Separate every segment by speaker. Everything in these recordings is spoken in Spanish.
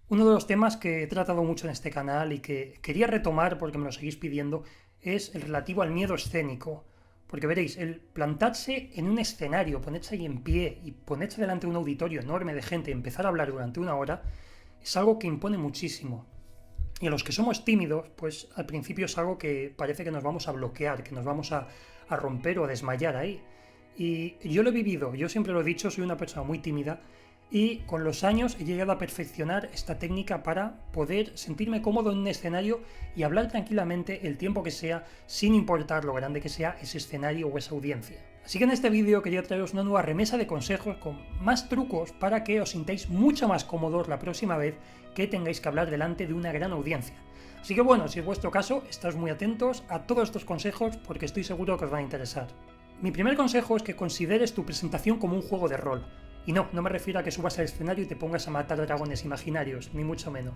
Speaker 1: Uno de los temas que he tratado mucho en este canal y que quería retomar porque me lo seguís pidiendo es el relativo al miedo escénico. Porque veréis, el plantarse en un escenario, ponerse ahí en pie y ponerse delante de un auditorio enorme de gente y empezar a hablar durante una hora es algo que impone muchísimo. Y a los que somos tímidos, pues al principio es algo que parece que nos vamos a bloquear, que nos vamos a romper o a desmayar ahí. Y yo lo he vivido, yo siempre lo he dicho, soy una persona muy tímida y con los años he llegado a perfeccionar esta técnica para poder sentirme cómodo en un escenario y hablar tranquilamente el tiempo que sea, sin importar lo grande que sea ese escenario o esa audiencia. Así que en este vídeo quería traeros una nueva remesa de consejos con más trucos para que os sintáis mucho más cómodos la próxima vez que tengáis que hablar delante de una gran audiencia. Así que bueno, si es vuestro caso, estáis muy atentos a todos estos consejos porque estoy seguro que os van a interesar. Mi primer consejo es que consideres tu presentación como un juego de rol. Y no me refiero a que subas al escenario y te pongas a matar dragones imaginarios, ni mucho menos.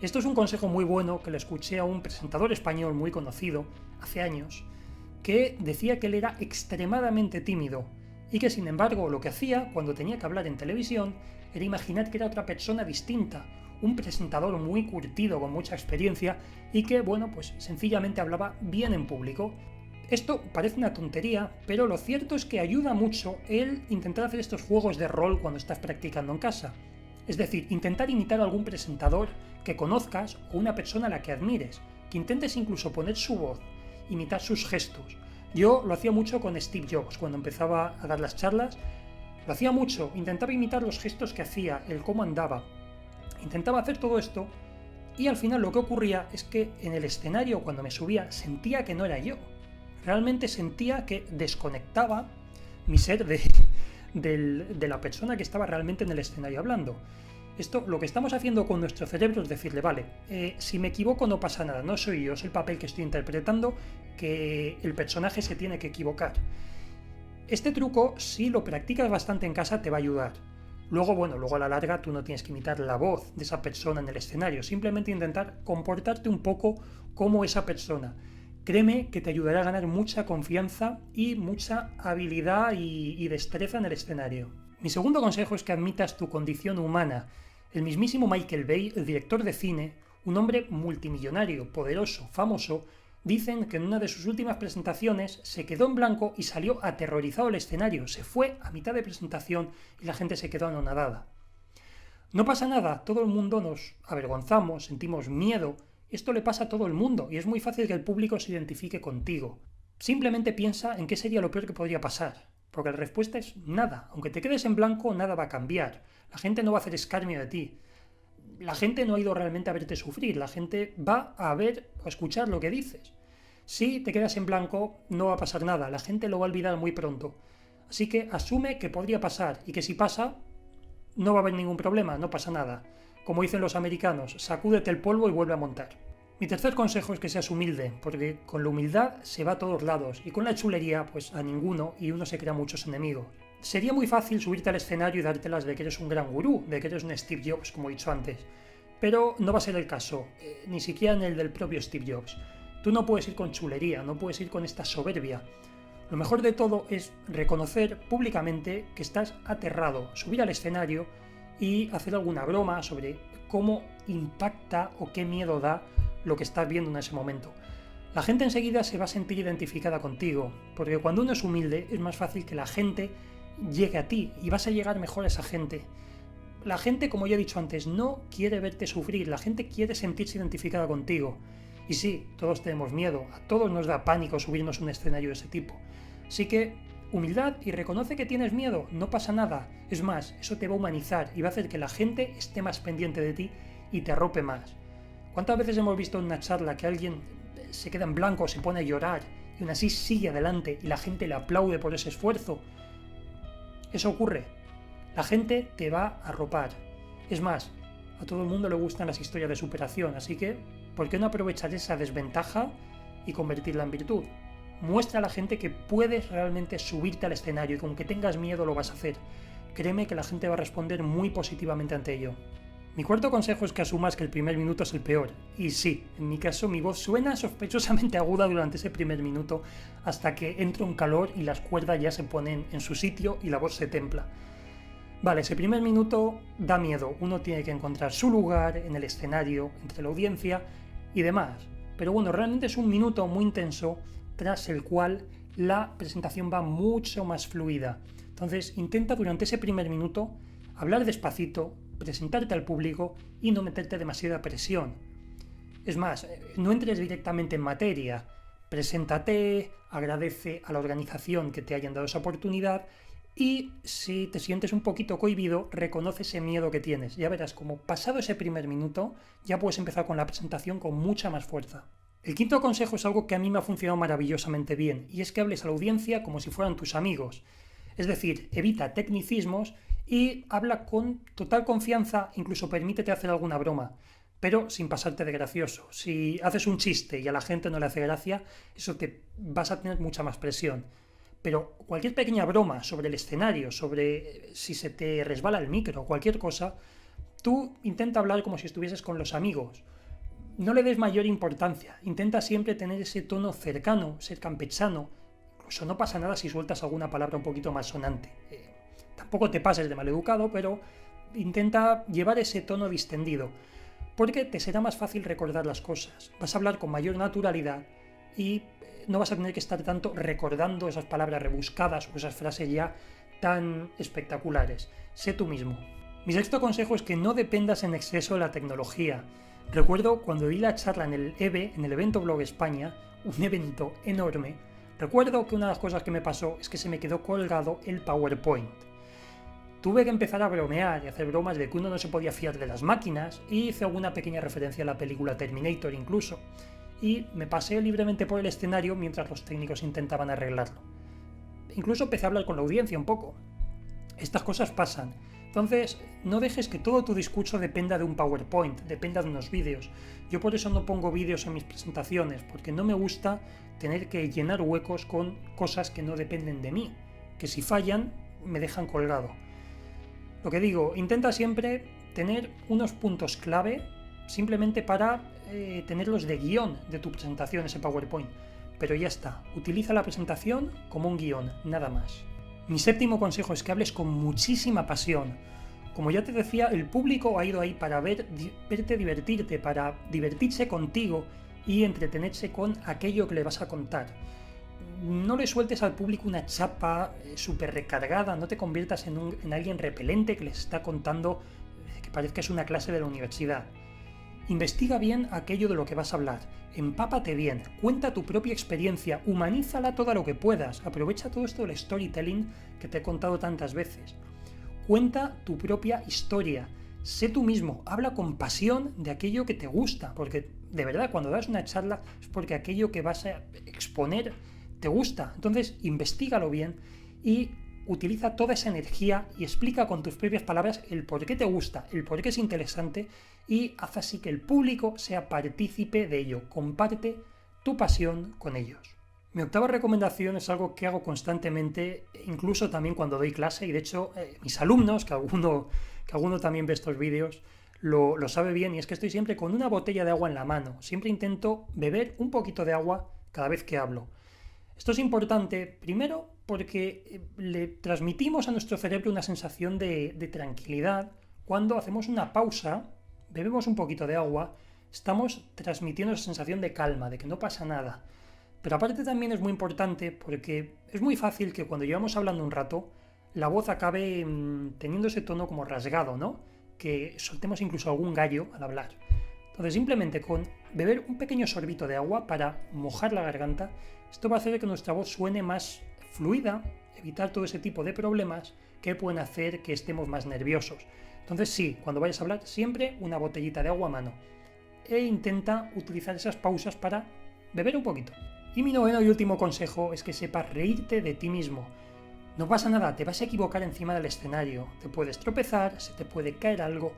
Speaker 1: Esto es un consejo muy bueno que le escuché a un presentador español muy conocido hace años, que decía que él era extremadamente tímido y que sin embargo lo que hacía cuando tenía que hablar en televisión era imaginar que era otra persona distinta, un presentador muy curtido con mucha experiencia y que, bueno, pues sencillamente hablaba bien en público. Esto parece una tontería, pero lo cierto es que ayuda mucho el intentar hacer estos juegos de rol cuando estás practicando en casa. Es decir, intentar imitar a algún presentador que conozcas o una persona a la que admires, que intentes incluso poner su voz, imitar sus gestos. Yo lo hacía mucho con Steve Jobs, cuando empezaba a dar las charlas, lo hacía mucho, intentaba imitar los gestos que hacía, el cómo andaba. Intentaba hacer todo esto y al final lo que ocurría es que en el escenario cuando me subía sentía que no era yo. Realmente sentía que desconectaba mi ser de la persona que estaba realmente en el escenario hablando. Esto, lo que estamos haciendo con nuestro cerebro es decirle, vale, si me equivoco no pasa nada, no soy yo, es el papel que estoy interpretando, que el personaje se tiene que equivocar. Este truco, si lo practicas bastante en casa, te va a ayudar. Luego a la larga tú no tienes que imitar la voz de esa persona en el escenario, simplemente intentar comportarte un poco como esa persona. Créeme que te ayudará a ganar mucha confianza y mucha habilidad y destreza en el escenario. Mi segundo consejo es que admitas tu condición humana. El mismísimo Michael Bay, el director de cine, un hombre multimillonario, poderoso, famoso, dicen que en una de sus últimas presentaciones se quedó en blanco y salió aterrorizado al escenario. Se fue a mitad de presentación y la gente se quedó anonadada. No pasa nada, todo el mundo nos avergonzamos, sentimos miedo. Esto le pasa a todo el mundo y es muy fácil que el público se identifique contigo. Simplemente piensa en qué sería lo peor que podría pasar, porque la respuesta es nada. Aunque te quedes en blanco, nada va a cambiar. La gente no va a hacer escarnio de ti. La gente no ha ido realmente a verte sufrir, la gente va a ver o a escuchar lo que dices. Si te quedas en blanco, no va a pasar nada, la gente lo va a olvidar muy pronto. Así que asume que podría pasar y que si pasa, no va a haber ningún problema, no pasa nada. Como dicen los americanos, sacúdete el polvo y vuelve a montar. Mi tercer consejo es que seas humilde, porque con la humildad se va a todos lados y con la chulería pues a ninguno y uno se crea muchos enemigos. Sería muy fácil subirte al escenario y dártelas de que eres un gran gurú, de que eres un Steve Jobs, como he dicho antes. Pero no va a ser el caso, ni siquiera en el del propio Steve Jobs. Tú no puedes ir con chulería, no puedes ir con esta soberbia. Lo mejor de todo es reconocer públicamente que estás aterrado, subir al escenario y hacer alguna broma sobre cómo impacta o qué miedo da lo que estás viendo en ese momento. La gente enseguida se va a sentir identificada contigo, porque cuando uno es humilde es más fácil que la gente llegue a ti y vas a llegar mejor a esa gente. La gente, como ya he dicho antes, no quiere verte sufrir, la gente quiere sentirse identificada contigo. Y sí, todos tenemos miedo, a todos nos da pánico subirnos a un escenario de ese tipo. Así que, humildad y reconoce que tienes miedo, no pasa nada. Es más, eso te va a humanizar y va a hacer que la gente esté más pendiente de ti y te arrope más. ¿Cuántas veces hemos visto en una charla que alguien se queda en blanco, se pone a llorar y aún así sigue adelante y la gente le aplaude por ese esfuerzo? Eso ocurre. La gente te va a arropar. Es más, a todo el mundo le gustan las historias de superación, así que, ¿por qué no aprovechar esa desventaja y convertirla en virtud? Muestra a la gente que puedes realmente subirte al escenario y con que tengas miedo lo vas a hacer. Créeme que la gente va a responder muy positivamente ante ello. Mi cuarto consejo es que asumas que el primer minuto es el peor. Y sí, en mi caso mi voz suena sospechosamente aguda durante ese primer minuto hasta que entra un calor y las cuerdas ya se ponen en su sitio y la voz se templa. Vale, ese primer minuto da miedo, uno tiene que encontrar su lugar en el escenario, entre la audiencia y demás. Pero bueno, realmente es un minuto muy intenso tras el cual la presentación va mucho más fluida. Entonces intenta durante ese primer minuto hablar despacito, presentarte al público y no meterte demasiada presión. Es más, no entres directamente en materia, preséntate, agradece a la organización que te hayan dado esa oportunidad y si te sientes un poquito cohibido, reconoce ese miedo que tienes. Ya verás, como pasado ese primer minuto, ya puedes empezar con la presentación con mucha más fuerza. El quinto consejo es algo que a mí me ha funcionado maravillosamente bien, y es que hables a la audiencia como si fueran tus amigos. Es decir, evita tecnicismos y habla con total confianza, incluso permítete hacer alguna broma, pero sin pasarte de gracioso. Si haces un chiste y a la gente no le hace gracia, eso te vas a tener mucha más presión. Pero cualquier pequeña broma sobre el escenario, sobre si se te resbala el micro, cualquier cosa, tú intenta hablar como si estuvieses con los amigos. No le des mayor importancia, intenta siempre tener ese tono cercano, ser campechano. Incluso no pasa nada si sueltas alguna palabra un poquito más sonante. Tampoco te pases de maleducado, pero intenta llevar ese tono distendido, porque te será más fácil recordar las cosas. Vas a hablar con mayor naturalidad y no vas a tener que estar tanto recordando esas palabras rebuscadas o esas frases ya tan espectaculares. Sé tú mismo. Mi sexto consejo es que no dependas en exceso de la tecnología. Recuerdo cuando di la charla en el EVE, en el evento Blog España, un evento enorme, recuerdo que una de las cosas que me pasó es que se me quedó colgado el PowerPoint. Tuve que empezar a bromear y hacer bromas de que uno no se podía fiar de las máquinas y hice alguna pequeña referencia a la película Terminator incluso. Y me pasé libremente por el escenario mientras los técnicos intentaban arreglarlo. Incluso empecé a hablar con la audiencia un poco. Estas cosas pasan. Entonces, no dejes que todo tu discurso dependa de un PowerPoint, dependa de unos vídeos. Yo por eso no pongo vídeos en mis presentaciones, porque no me gusta tener que llenar huecos con cosas que no dependen de mí, que si fallan me dejan colgado. Lo que digo, intenta siempre tener unos puntos clave simplemente para tenerlos de guión de tu presentación, ese PowerPoint. Pero ya está, utiliza la presentación como un guión, nada más. Mi séptimo consejo es que hables con muchísima pasión. Como ya te decía, el público ha ido ahí para verte divertirte, para divertirse contigo y entretenerse con aquello que le vas a contar. No le sueltes al público una chapa súper recargada, no te conviertas en alguien repelente que les está contando que parezca que es una clase de la universidad. Investiga bien aquello de lo que vas a hablar, empápate bien, cuenta tu propia experiencia, humanízala todo lo que puedas, aprovecha todo esto del storytelling que te he contado tantas veces. Cuenta tu propia historia, sé tú mismo, habla con pasión de aquello que te gusta, porque de verdad cuando das una charla es porque aquello que vas a exponer te gusta, entonces investígalo bien y utiliza toda esa energía y explica con tus propias palabras el por qué te gusta, el por qué es interesante y haz así que el público sea partícipe de ello, comparte tu pasión con ellos. Mi octava recomendación es algo que hago constantemente, incluso también cuando doy clase y de hecho mis alumnos, que alguno también ve estos vídeos, lo sabe bien y es que estoy siempre con una botella de agua en la mano, siempre intento beber un poquito de agua cada vez que hablo. Esto es importante, primero, porque le transmitimos a nuestro cerebro una sensación de tranquilidad. Cuando hacemos una pausa, bebemos un poquito de agua, estamos transmitiendo esa sensación de calma, de que no pasa nada. Pero aparte también es muy importante porque es muy fácil que cuando llevamos hablando un rato, la voz acabe teniendo ese tono como rasgado, ¿no? Que soltemos incluso algún gallo al hablar. Entonces simplemente con beber un pequeño sorbito de agua para mojar la garganta, esto va a hacer que nuestra voz suene más fluida, evitar todo ese tipo de problemas que pueden hacer que estemos más nerviosos. Entonces sí, cuando vayas a hablar, siempre una botellita de agua a mano. E intenta utilizar esas pausas para beber un poquito. Y mi noveno y último consejo es que sepas reírte de ti mismo. No pasa nada, te vas a equivocar encima del escenario, te puedes tropezar, se te puede caer algo.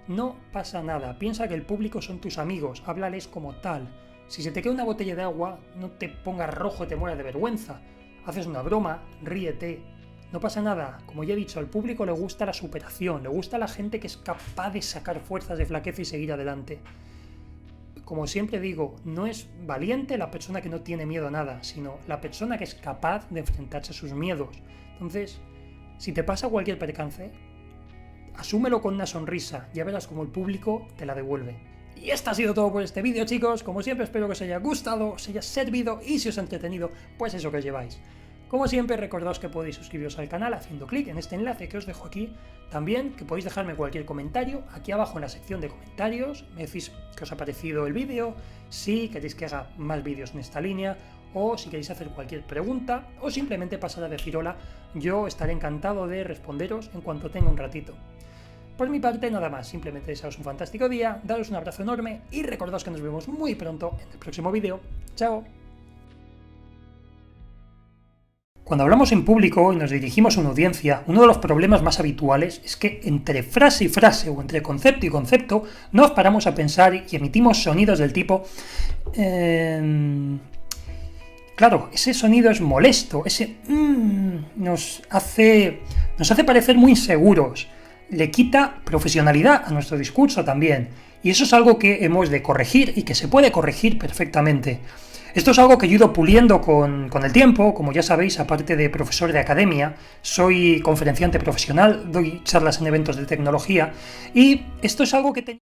Speaker 1: No pasa nada, piensa que el público son tus amigos, háblales como tal. Si se te queda una botella de agua, no te pongas rojo y te mueras de vergüenza. Haces una broma, ríete. No pasa nada, como ya he dicho, al público le gusta la superación, le gusta la gente que es capaz de sacar fuerzas de flaqueza y seguir adelante. Como siempre digo, no es valiente la persona que no tiene miedo a nada, sino la persona que es capaz de enfrentarse a sus miedos. Entonces, si te pasa cualquier percance, asúmelo con una sonrisa, ya verás como el público te la devuelve. Y esto ha sido todo por este vídeo, chicos. Como siempre, espero que os haya gustado, os haya servido y si os ha entretenido, pues eso que os lleváis. Como siempre, recordaos que podéis suscribiros al canal haciendo clic en este enlace que os dejo aquí. También que podéis dejarme cualquier comentario aquí abajo en la sección de comentarios. Me decís qué os ha parecido el vídeo, si queréis que haga más vídeos en esta línea, o si queréis hacer cualquier pregunta, o simplemente pasar a decir hola. Yo estaré encantado de responderos en cuanto tenga un ratito. Por mi parte, nada más, simplemente desearos un fantástico día, daros un abrazo enorme y recordaos que nos vemos muy pronto en el próximo vídeo. ¡Chao! Cuando hablamos en público y nos dirigimos a una audiencia, uno de los problemas más habituales es que entre frase y frase o entre concepto y concepto nos paramos a pensar y emitimos sonidos del tipo... Claro, ese sonido es molesto, ese... nos hace parecer muy inseguros. Le quita profesionalidad a nuestro discurso también, y eso es algo que hemos de corregir y que se puede corregir perfectamente. Esto es algo que yo he ido puliendo con el tiempo. Como ya sabéis, aparte de profesor de academia, soy conferenciante profesional, doy charlas en eventos de tecnología, y esto es algo que